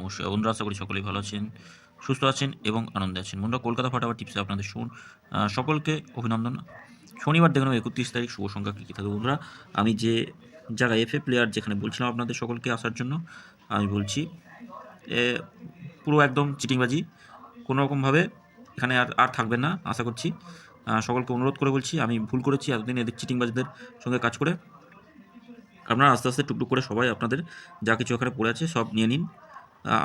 নমস্কার বন্ধুরা, আশা করি সকলেই ভালো আছেন, সুস্থ আছেন এবং আনন্দে আছেন। বন্ধুরা, কলকাতা ফাটাফাটি টিপসে আপনাদের সকলকে অভিনন্দন। শনিবার দেখুন 31 তারিখ, শুভ সংখ্যা কী কী থাকবে বন্ধুরা। আমি যে জায়গায় এফএ প্লেয়ার যেখানে বলছিলাম আপনাদের সকলকে আসার জন্য, আমি বলছি পুরো একদম চিটিংবাজি কোনো রকমভাবে এখানে আর থাকবেন না আশা করছি। সকলকে অনুরোধ করে বলছি, আমি ভুল করেছি এতদিন এদের চিটিংবাজদের সঙ্গে কাজ করে। আপনারা আস্তে আস্তে টুকটুক করে সবাই আপনাদের যা কিছু এখানে পড়ে আছে সব নিয়ে নিন।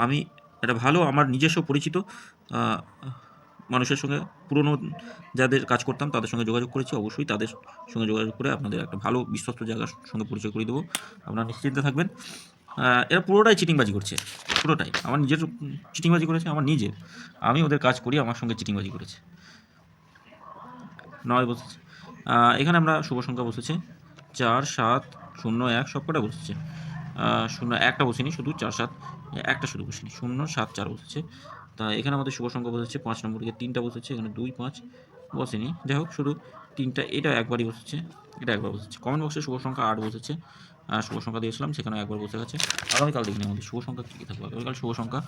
আমি একটা ভালো আমার নিজস্ব পরিচিত মানুষের সঙ্গে পুরনো যাদের কাজ করতাম তাদের সঙ্গে যোগাযোগ করেছি। অবশ্যই তাদের সঙ্গে যোগাযোগ করে আপনাদের একটা ভালো বিশ্বস্ত জায়গার সঙ্গে পরিচয় করে দেবো। আপনারা নিশ্চিন্তে থাকবেন। এরা পুরোটাই চিটিংবাজি করছে, পুরোটাই আমার নিজের চিটিংবাজি করেছে, আমার নিজের, আমি ওদের কাজ করি, আমার সঙ্গে চিটিংবাজি করেছে। নয় বসেছে এখানে, আমরা শুভ সংখ্যা বসেছে 4, 7, 0, 1 সব কটা বসেছে। 0, 1টা বসেনি, শুধু 4, 7 একটা শুধু বসেনি, 0, 7, 4 বসেছে। তা এখানে আমাদের শুভ সংখ্যা বসেছে 5 নম্বর দিকে 3টা বসেছে, এখানে 2, 5 বসেনি, যাই হোক শুধু 3টা, এটা একবারই বসেছে, এটা একবার বসেছে। কমেন্ট বক্সে শুভ সংখ্যা 8 বসেছে, শুভ সংখ্যা দিয়েছিলাম, সেখানে একবার বসে গেছে। আগামীকাল দেখিনি আমাদের শুভ সংখ্যা কী কী থাকবে, আগামীকাল শুভ সংখ্যা।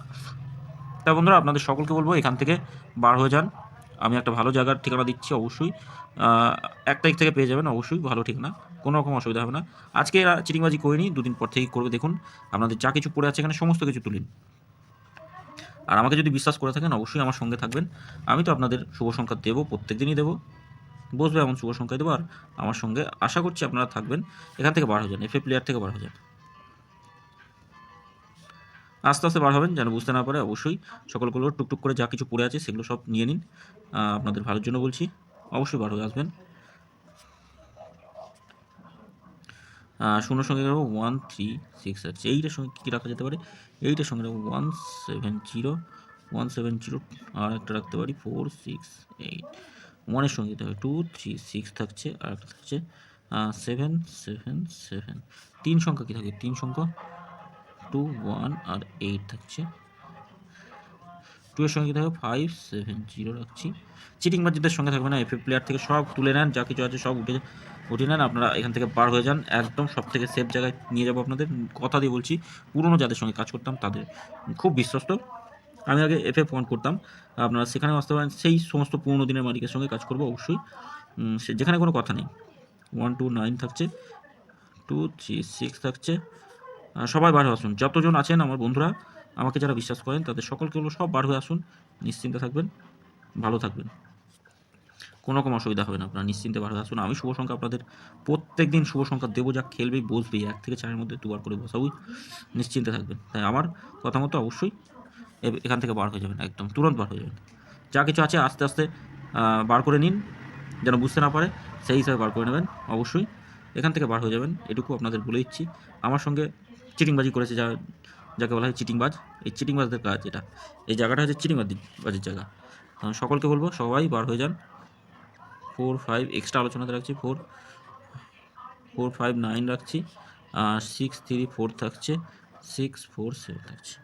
তা বন্ধুরা, আপনাদের সকলকে বলবো এখান থেকে বার হয়ে যান। আমি একটা ভালো জায়গার ঠিকানা দিচ্ছি, অবশ্যই 1 তারিখ থেকে পেয়ে যাবেন, অবশ্যই ভালো ঠিকানা, কোনো রকম অসুবিধা হবে না। আজকে এরা চিটিংবাজি করেনি, 2 দিন পর থেকেই করবে। দেখুন আপনাদের যা কিছু পড়ে আছে এখানে সমস্ত কিছু তুলিন। আর আমাকে যদি বিশ্বাস করে থাকেন অবশ্যই আমার সঙ্গে থাকবেন। আমি তো আপনাদের শুভ সংখ্যা দেবো, প্রত্যেক দিনই দেবো, বসবে এমন শুভ সংখ্যা দেবো। আর আমার সঙ্গে আশা করছি আপনারা থাকবেন। এখান থেকে বার হয়ে যান, এফএ প্লেয়ার থেকে বার হয়ে যান, আস্তে আস্তে বার হবেন যেন বুঝতে না পারে। অবশ্যই সকলগুলো টুকটুক করে যা কিছু পড়ে আছে সেগুলো সব নিয়ে নিন, আপনাদের ভালোর জন্য বলছি, অবশ্যই বার হয়ে আসবেন। শূন্যর সঙ্গে রাখবো 1, 3, 6 আছে। এইটার সঙ্গে কী রাখা যেতে পারে, এইটার সঙ্গে রাখবো 170, আর একটা রাখতে পারি 4, 6, 8। 1-এর সঙ্গে দিতে হবে 2, 3, 6 থাকছে, আর একটা থাকছে 7, 7, 7। 3 সংখ্যা কী থাকে, 3 সংখ্যা 2, 1 আর 8 থাকছে। 2 এর সঙ্গে কী থাকবে 5, 7, 0 রাখছি। চিটিংবাজিদের সঙ্গে থাকবে না, এফএ প্লেয়ার থেকে সব তুলে নেন, যা কিছু আছে সব উঠে নেন। আপনারা এখান থেকে বার হয়ে যান, একদম সব থেকে সেফ জায়গায় নিয়ে যাবো আপনাদের, কথা দিয়ে বলছি। পুরনো যাদের সঙ্গে কাজ করতাম তাদের খুব বিশ্বস্ত। আমি আগে এফএ পয়েন্ট করতাম, আপনারা সেখানে আসতে পারেন, সেই সমস্ত পুরনো দিনের মালিকের সঙ্গে কাজ করবো অবশ্যই, যেখানে কোনো কথা নেই। 1, 2, 9 থাকছে, 2, 3, 6 থাকছে। সবাই বার হয়ে আসুন, যতজন আছেন আমার বন্ধুরা, আমাকে যারা বিশ্বাস করেন তাদের সকলকে হলো সব বার হয়ে আসুন, নিশ্চিন্তে থাকবেন, ভালো থাকবেন, কোনো রকম অসুবিধা হবে না, আপনারা নিশ্চিন্তে বার হয়ে আসুন। আমি শুভ সংখ্যা আপনাদের প্রত্যেক দিন শুভ সংখ্যা দেবো, যা খেলবেই বসবেই 1 থেকে 4-এর মধ্যে 2বার করে বসাবই, নিশ্চিন্তে থাকবেন। তাই আমার কথা মতো অবশ্যই এখান থেকে বার হয়ে যাবেন, একদম তুরন্ত বার হয়ে যাবেন। যা কিছু আছে আস্তে আস্তে বার করে নিন, যেন বুঝতে না পারে, সেই হিসাবে বার করে নেবেন, অবশ্যই এখান থেকে বার হয়ে যাবেন, এটুকু আপনাদের বলে দিচ্ছি। আমার সঙ্গে চিটিংবাজি করেছে যাকে বলা হয় চিটিংবাজ, এই চিটিংবাজদের কাজ এটা, এই জায়গাটা হচ্ছে চিটিংবাজির জায়গা। সকলকে বলবো সবাই বার হয়ে যান। 4, 5 এক্সট্রা আলোচনাতে রাখছি, 4, 5, 9 রাখছি, 6, 3, 4 থাকছে, 6, 4, 7 থাকছে।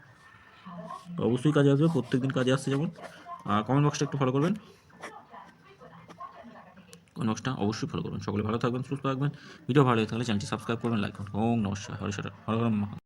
অবশ্যই কাজে আসবে, প্রত্যেক দিন কাজে আসছে যেমন। কমেন্ট বক্সটা একটু ফলো করবেন, কমেন্ট বক্সটা অবশ্যই ফলো করবেন। সকলে ভালো থাকবেন, সুস্থ থাকবেন। ভিডিও ভালো লাগে থাকলে চ্যানেলটি সাবস্ক্রাইব করবেন, লাইক করুন। ওম নমস্কার, হরে হরে মহাদেব।